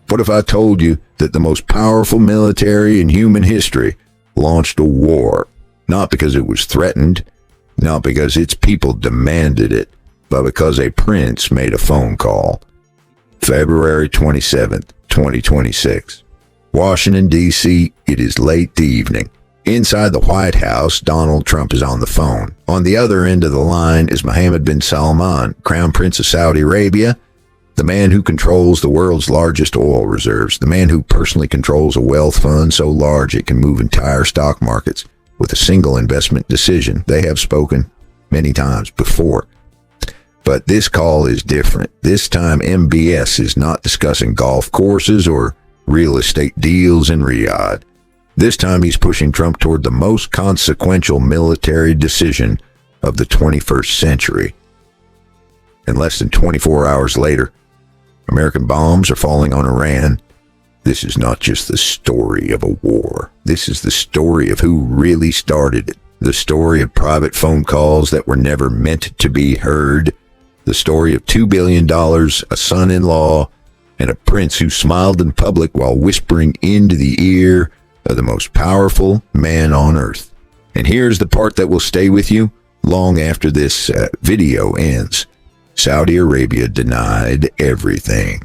What if I told you that the most powerful military in human history launched a war, not because it was threatened, not because its people demanded it, but because a prince made a phone call? February 27th, 2026. Washington, D.C., it is late evening. Inside the White House, Donald Trump is on the phone. On the other end of the line is Mohammed bin Salman, Crown Prince of Saudi Arabia, the man who controls the world's largest oil reserves, the man who personally controls a wealth fund so large it can move entire stock markets with a single investment decision. They have spoken many times before. But this call is different. This time, MBS is not discussing golf courses or real estate deals in Riyadh. This time, he's pushing Trump toward the most consequential military decision of the 21st century. And less than 24 hours later, American bombs are falling on Iran. This is not just the story of a war. This is the story of who really started it. The story of private phone calls that were never meant to be heard. The story of $2 billion, a son-in-law, and a prince who smiled in public while whispering into the ear of the most powerful man on earth. And here's the part that will stay with you long after this video ends. Saudi Arabia denied everything.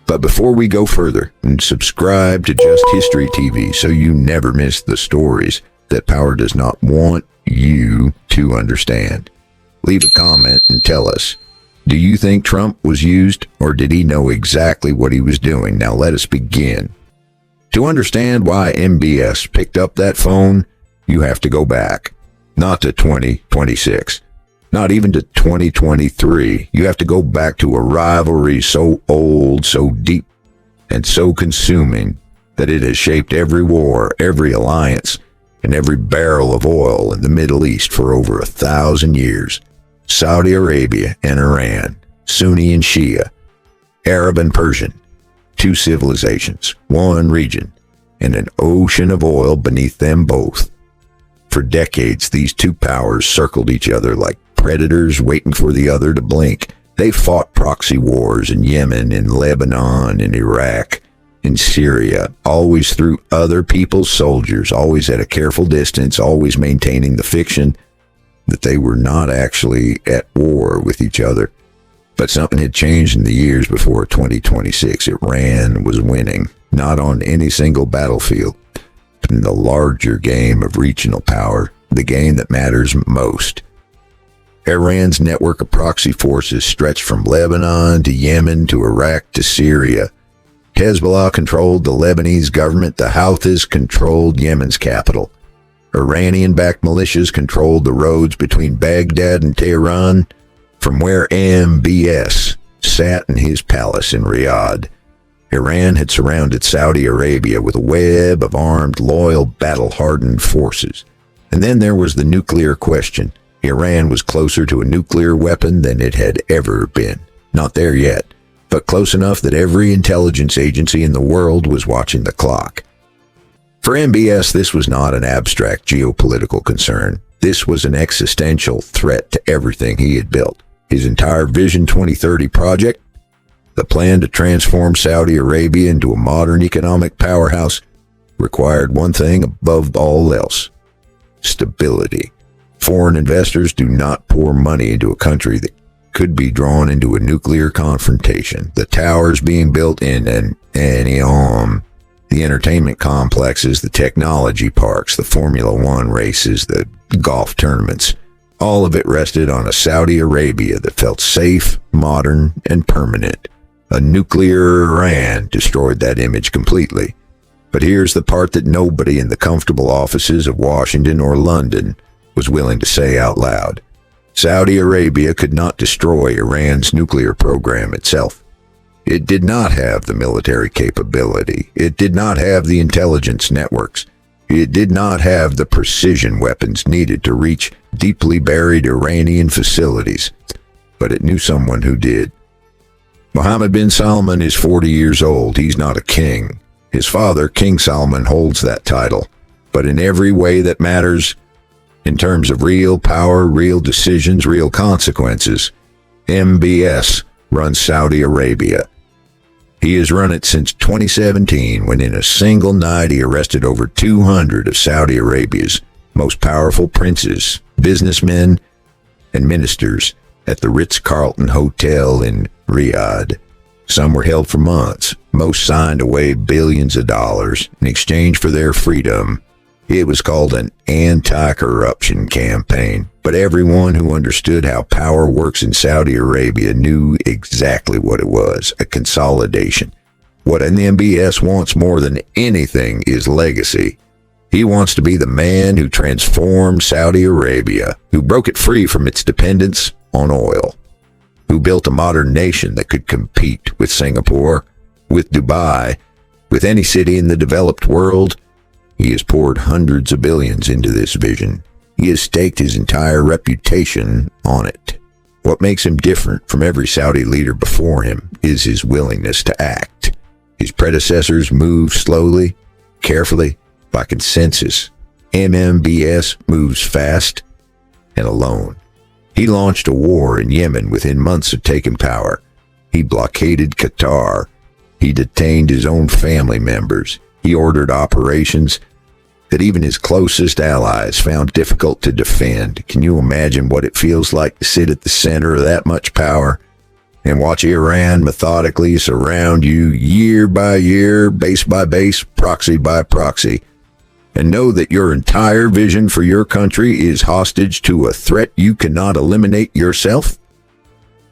But before we go further, subscribe to Just History TV so you never miss the stories that power does not want you to understand. Leave a comment and tell us, do you think Trump was used, or did he know exactly what he was doing? Now let us begin. To understand why MBS picked up that phone, you have to go back, not to 2026. Not even to 2023. You have to go back to a rivalry so old, so deep, and so consuming that it has shaped every war, every alliance, and every barrel of oil in the Middle East for over 1,000 years. Saudi Arabia and Iran, Sunni and Shia, Arab and Persian, two civilizations, one region, and an ocean of oil beneath them both. For decades, these two powers circled each other like predators waiting for the other to blink. They fought proxy wars in Yemen, in Lebanon, in Iraq, in Syria, always through other people's soldiers, always at a careful distance, always maintaining the fiction that they were not actually at war with each other. But something had changed in the years before 2026. Iran was winning, not on any single battlefield, but in the larger game of regional power, the game that matters most. Iran's network of proxy forces stretched from Lebanon to Yemen to Iraq to Syria. Hezbollah controlled the Lebanese government. The Houthis controlled Yemen's capital. Iranian-backed militias controlled the roads between Baghdad and Tehran, from where MBS sat in his palace in Riyadh. Iran had surrounded Saudi Arabia with a web of armed, loyal, battle-hardened forces. And then there was the nuclear question. Iran was closer to a nuclear weapon than it had ever been. Not there yet, but close enough that every intelligence agency in the world was watching the clock. For MBS, this was not an abstract geopolitical concern. This was an existential threat to everything he had built. His entire Vision 2030 project, the plan to transform Saudi Arabia into a modern economic powerhouse, required one thing above all else: stability. Foreign investors do not pour money into a country that could be drawn into a nuclear confrontation. The towers being built in Neom, the entertainment complexes, the technology parks, the Formula One races, the golf tournaments, all of it rested on a Saudi Arabia that felt safe, modern, and permanent. A nuclear Iran destroyed that image completely. But here's the part that nobody in the comfortable offices of Washington or London was willing to say out loud. Saudi Arabia could not destroy Iran's nuclear program itself. It did not have the military capability. It did not have the intelligence networks. It did not have the precision weapons needed to reach deeply buried Iranian facilities. But it knew someone who did. Mohammed bin Salman is 40 years old. He's not a king. His father, King Salman, holds that title. But in every way that matters, in terms of real power, real decisions, real consequences, MBS runs Saudi Arabia. He has run it since 2017, when in a single night he arrested over 200 of Saudi Arabia's most powerful princes, businessmen, and ministers at the Ritz-Carlton Hotel in Riyadh. Some were held for months. Most signed away billions of dollars in exchange for their freedom. It was called an anti-corruption campaign, but everyone who understood how power works in Saudi Arabia knew exactly what it was: a consolidation. What an MBS wants more than anything is legacy. He wants to be the man who transformed Saudi Arabia, who broke it free from its dependence on oil, who built a modern nation that could compete with Singapore, with Dubai, with any city in the developed world. He has poured hundreds of billions into this vision. He has staked his entire reputation on it. What makes him different from every Saudi leader before him is his willingness to act. His predecessors moved slowly, carefully, by consensus. MBS moves fast and alone. He launched a war in Yemen within months of taking power. He blockaded Qatar. He detained his own family members. He ordered operations that even his closest allies found difficult to defend. Can you imagine what it feels like to sit at the center of that much power and watch Iran methodically surround you year by year, base by base, proxy by proxy, and know that your entire vision for your country is hostage to a threat you cannot eliminate yourself?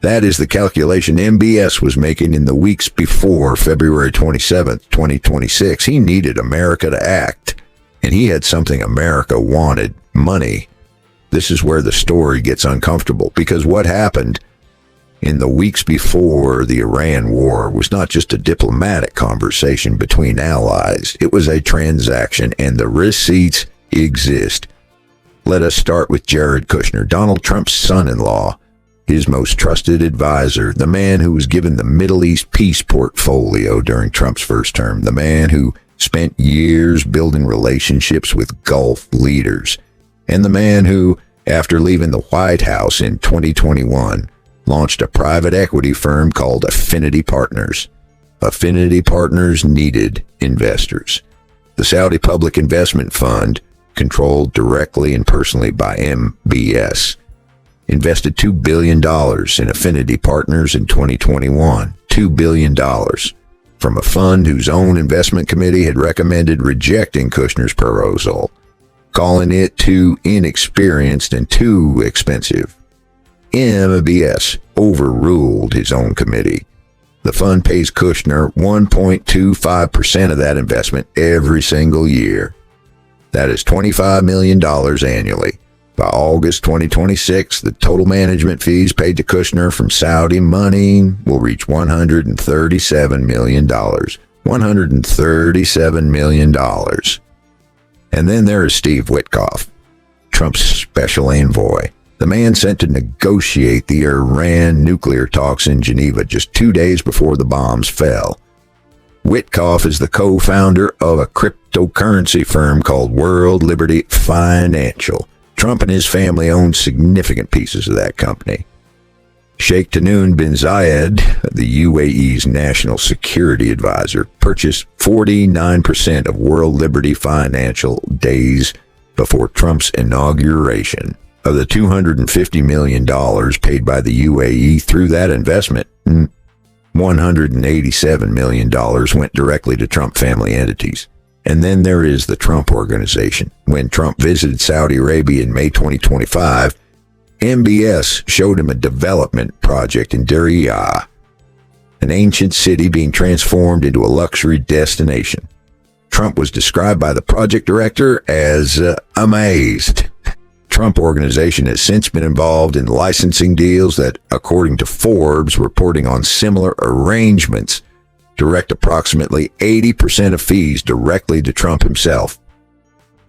That is the calculation MBS was making in the weeks before February 27th, 2026. He needed America to act, and he had something America wanted: money. This is where the story gets uncomfortable, because what happened in the weeks before the Iran war was not just a diplomatic conversation between allies. It was a transaction, and the receipts exist. Let us start with Jared Kushner, Donald Trump's son-in-law, his most trusted advisor, the man who was given the Middle East peace portfolio during Trump's first term, the man who spent years building relationships with Gulf leaders, and the man who, after leaving the White House in 2021, launched a private equity firm called Affinity Partners. Affinity Partners needed investors. The Saudi Public Investment Fund, controlled directly and personally by MBS, invested $2 billion in Affinity Partners in 2021. $2 billion from a fund whose own investment committee had recommended rejecting Kushner's proposal, calling it too inexperienced and too expensive. MBS overruled his own committee. The fund pays Kushner 1.25% of that investment every single year. That is $25 million annually. By August 2026, the total management fees paid to Kushner from Saudi money will reach $137 million. $137 million. And then there is Steve Witkoff, Trump's special envoy, the man sent to negotiate the Iran nuclear talks in Geneva just 2 days before the bombs fell. Witkoff is the co-founder of a cryptocurrency firm called World Liberty Financial. Trump and his family own significant pieces of that company. Sheikh Tanoon bin Zayed, the UAE's national security advisor, purchased 49% of World Liberty Financial days before Trump's inauguration. Of the $250 million paid by the UAE through that investment, $187 million went directly to Trump family entities. And then there is the Trump Organization. When Trump visited Saudi Arabia in May 2025, MBS showed him a development project in Riyadh, an ancient city being transformed into a luxury destination. Trump was described by the project director as amazed. Trump Organization has since been involved in licensing deals that, according to Forbes, reporting on similar arrangements, direct approximately 80% of fees directly to Trump himself.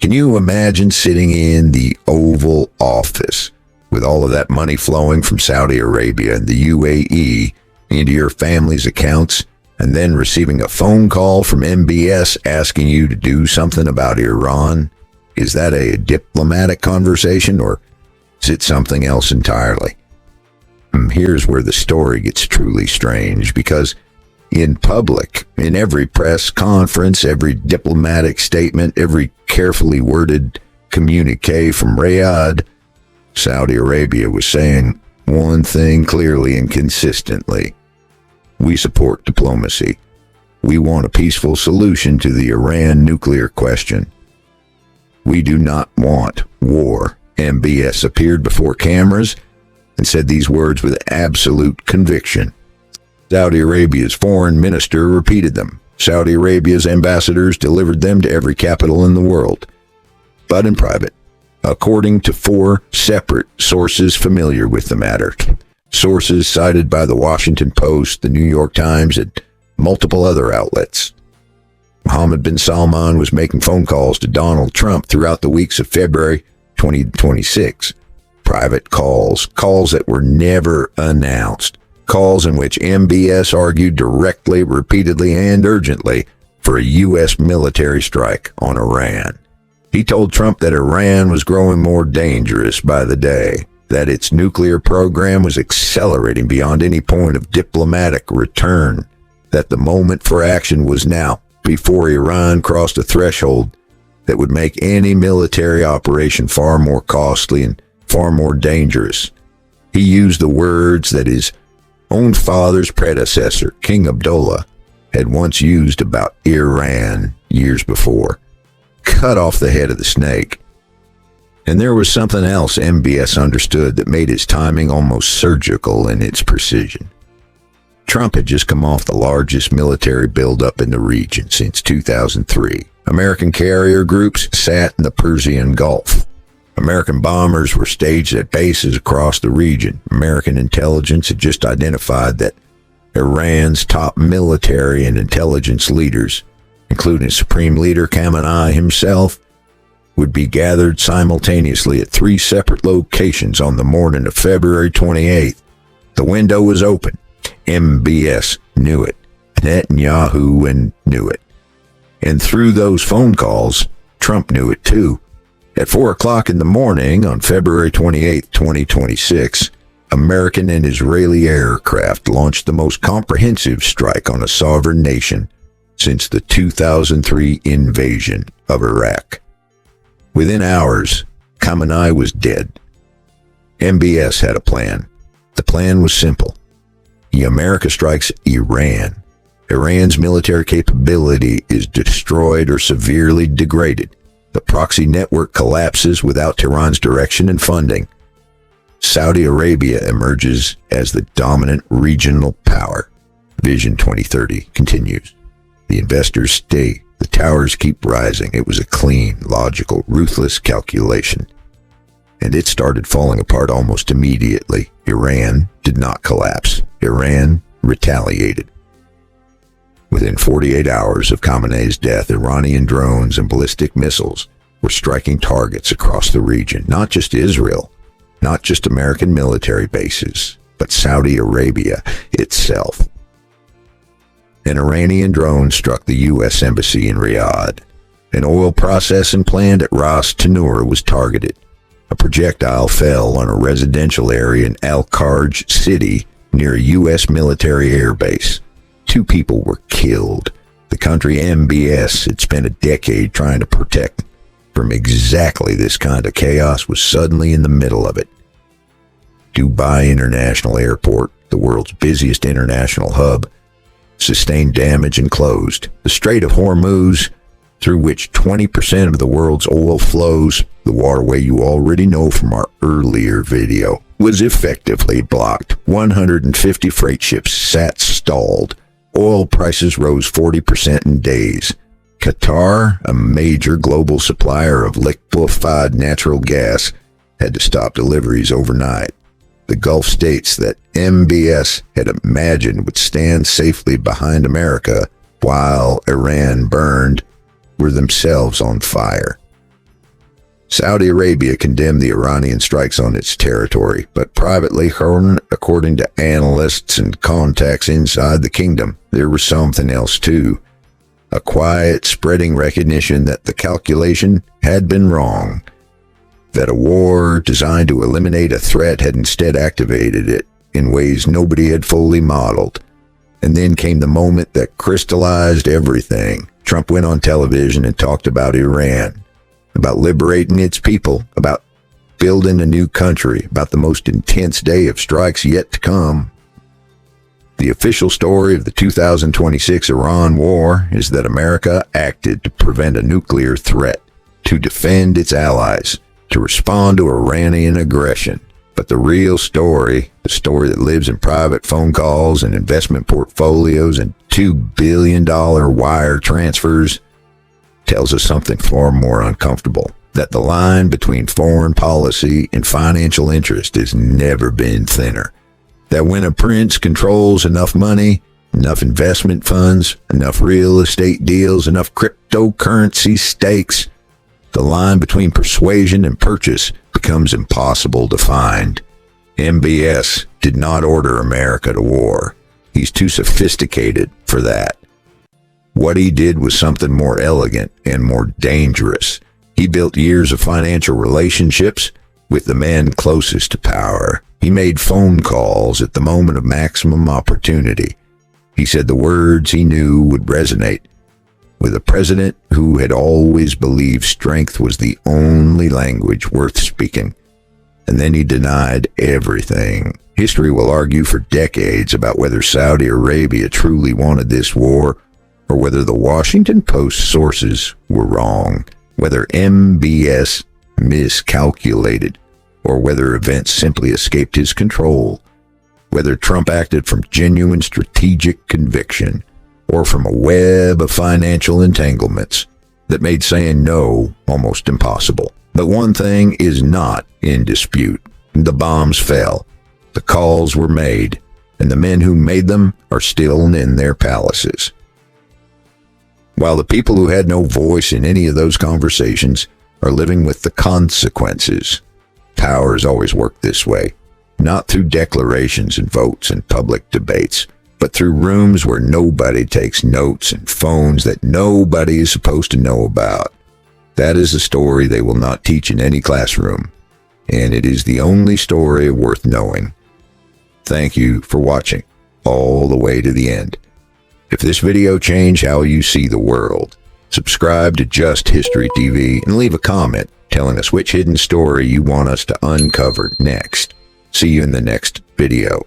Can you imagine sitting in the Oval Office with all of that money flowing from Saudi Arabia and the UAE into your family's accounts, and then receiving a phone call from MBS asking you to do something about Iran? Is that a diplomatic conversation, or is it something else entirely? Here's where the story gets truly strange, because in public, in every press conference, every diplomatic statement, every carefully worded communique from Riyadh, Saudi Arabia was saying one thing clearly and consistently: we support diplomacy. We want a peaceful solution to the Iran nuclear question. We do not want war. MBS appeared before cameras and said these words with absolute conviction. Saudi Arabia's foreign minister repeated them. Saudi Arabia's ambassadors delivered them to every capital in the world, but in private, according to 4 separate sources familiar with the matter. Sources cited by the Washington Post, the New York Times, and multiple other outlets. Mohammed bin Salman was making phone calls to Donald Trump throughout the weeks of February 2026. Private calls that were never announced. Calls in which MBS argued directly, repeatedly, and urgently for a U.S. military strike on Iran. He told Trump that Iran was growing more dangerous by the day, that its nuclear program was accelerating beyond any point of diplomatic return, that the moment for action was now, before Iran crossed a threshold that would make any military operation far more costly and far more dangerous. He used the words that his own father's predecessor, King Abdullah, had once used about Iran years before: cut off the head of the snake. And there was something else MBS understood that made his timing almost surgical in its precision. Trump had just come off the largest military buildup in the region since 2003. American carrier groups sat in the Persian Gulf. American bombers were staged at bases across the region. American intelligence had just identified that Iran's top military and intelligence leaders, including Supreme Leader Khamenei himself, would be gathered simultaneously at 3 separate locations on the morning of February 28th. The window was open. MBS knew it. Netanyahu knew it. And through those phone calls, Trump knew it too. At 4 o'clock in the morning on February 28, 2026, American and Israeli aircraft launched the most comprehensive strike on a sovereign nation since the 2003 invasion of Iraq. Within hours, Khamenei was dead. MBS had a plan. The plan was simple. America strikes Iran. Iran's military capability is destroyed or severely degraded. The proxy network collapses without Tehran's direction and funding. Saudi Arabia emerges as the dominant regional power. Vision 2030 continues. The investors stay. The towers keep rising. It was a clean, logical, ruthless calculation. And it started falling apart almost immediately. Iran did not collapse. Iran retaliated. Within 48 hours of Khamenei's death, Iranian drones and ballistic missiles were striking targets across the region. Not just Israel, not just American military bases, but Saudi Arabia itself. An Iranian drone struck the U.S. Embassy in Riyadh. An oil processing plant at Ras Tanur was targeted. A projectile fell on a residential area in Al-Kharj city near a U.S. military airbase. 2 people were killed. The country MBS had spent a decade trying to protect from exactly this kind of chaos was suddenly in the middle of it. Dubai International Airport, the world's busiest international hub, sustained damage and closed. The Strait of Hormuz, through which 20% of the world's oil flows, the waterway you already know from our earlier video, was effectively blocked. 150 freight ships sat stalled. Oil prices rose 40% in days. Qatar, a major global supplier of liquefied natural gas, had to stop deliveries overnight. The Gulf states that MBS had imagined would stand safely behind America while Iran burned were themselves on fire. Saudi Arabia condemned the Iranian strikes on its territory, but privately, according to analysts and contacts inside the kingdom, there was something else too. A quiet, spreading recognition that the calculation had been wrong, that a war designed to eliminate a threat had instead activated it in ways nobody had fully modeled. And then came the moment that crystallized everything. Trump went on television and talked about Iran, about liberating its people, about building a new country, about the most intense day of strikes yet to come. The official story of the 2026 Iran war is that America acted to prevent a nuclear threat, to defend its allies, to respond to Iranian aggression. But the real story, the story that lives in private phone calls and investment portfolios and $2 billion wire transfers, tells us something far more uncomfortable. That the line between foreign policy and financial interest has never been thinner. That when a prince controls enough money, enough investment funds, enough real estate deals, enough cryptocurrency stakes, the line between persuasion and purchase becomes impossible to find. MBS did not order America to war. He's too sophisticated for that. What he did was something more elegant and more dangerous. He built years of financial relationships with the men closest to power. He made phone calls at the moment of maximum opportunity. He said the words he knew would resonate with a president who had always believed strength was the only language worth speaking. And then he denied everything. History will argue for decades about whether Saudi Arabia truly wanted this war or whether the Washington Post sources were wrong, whether MBS miscalculated, or whether events simply escaped his control, whether Trump acted from genuine strategic conviction or from a web of financial entanglements that made saying no almost impossible. But one thing is not in dispute. The bombs fell, the calls were made, and the men who made them are still in their palaces. While the people who had no voice in any of those conversations are living with the consequences. Power has always worked this way, not through declarations and votes and public debates, but through rooms where nobody takes notes and phones that nobody is supposed to know about. That is a story they will not teach in any classroom, and it is the only story worth knowing. Thank you for watching all the way to the end. If this video changed how you see the world, subscribe to Just History TV and leave a comment telling us which hidden story you want us to uncover next. See you in the next video.